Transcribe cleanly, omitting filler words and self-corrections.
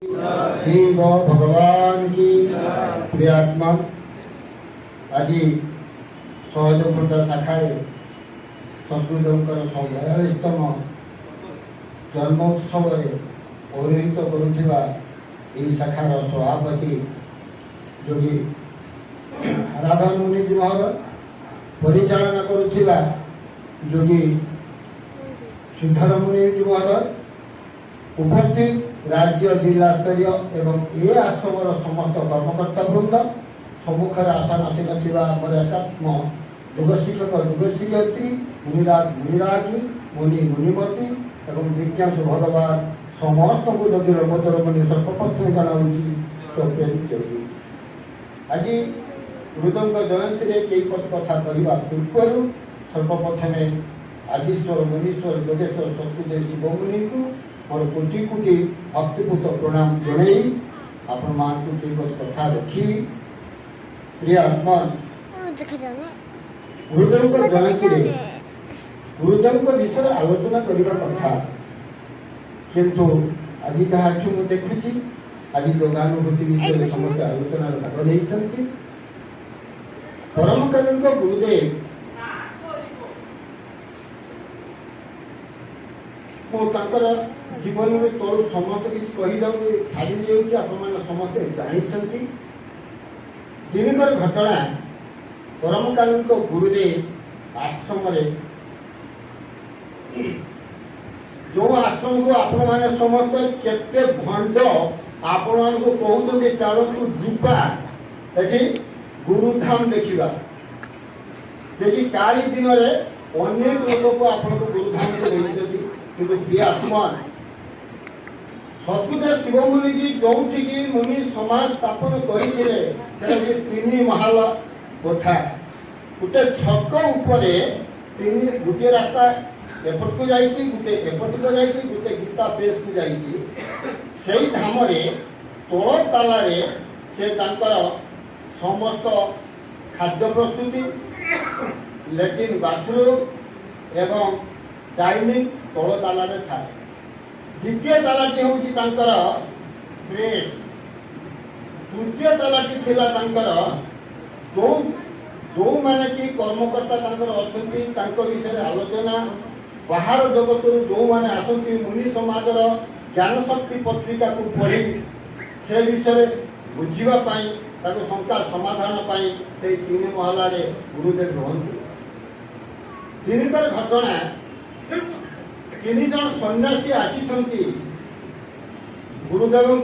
शिव भगवान की प्रियात्मा आज सहजकुंड शाखा सतगुरुदेव 42तम जन्मोत्सव पौरोहित करुवा शाखार सभापति जोगी राधा मुनि जी महोदय परिचालना करुवा जोगी सिद्धर मुनि जी महोदय उपस्थित राज्य जिला स्तरीय एवं ए आश्रम समस्त कर्मकर्ता वृंद सम्मुखें आसन आसीन आमर एकात्म योग शिक्षक योग शिक्षयत्री मुनिराज मुनिराजी मुनि मुनिमती एवं जिज्ञासु भगवान समस्त को जदि रमोदर मुनि सर्वप्रथम जनाऊँगी आज गुरुदेव जयंती में कई कथा कहवा पूर्व सर्वप्रथम आदिश्वर मुनीश्वर योगेश्वर सत्युदेव शिव मुनि को मोर कोटि कोटि भक्तिपूत प्रणाम जन आपण मान कथा रखी प्रिय आत्मा गुरुदेव जयंती गुरुदेव विषय आलोचना करने कथा किंतु आज जहाँ मुझे देखुची आज योगानुभूति विषय समस्त आलोचना भाग नहीं परम कालीन गुरुदेव जीवन में तलु समस्त किसी कही छाड़ी जाऊँगी आपण समस्ते जानते दिनकर घटना परम कालीन गुरुदेव आश्रम जो आश्रम को आपण मैंने समस्त केते भंड आपण को कहते चलतु जीवा ये गुरुधाम देखा देखिए काली दिन में अनेक लोक को आपण को गुरुधाम को नहीं किंतु प्रिय आत्मा सतगुरुदेव शिव मुनि जी जो मुनि समाज स्थापन करते तीन महल कोठा गोटे छक उपर गोटे रास्ता एपट को जाइए गोटे एपट को जाइए गोटे गीता पेश को जाइए धाम तल ताल से समस्त खाद्य प्रस्तुति लैट्रिन बाथरूम एवं डाइनिंग तल ताल थाए द्वितीय तालाटी हूँ प्रेस तृतीय तालाटी थिला जो जो माने कि कर्मकर्ता अच्छा विषय आलोचना बाहर जगत जो मैंने आसती मुनि समाज ज्ञान शक्ति पत्रिका को पढ़ी से विषय बुझापी शंका समाधान से तीन महल गुरुदेव रुहति दिनकर घटना तीन जन सन्यासी आसी गुरुदेव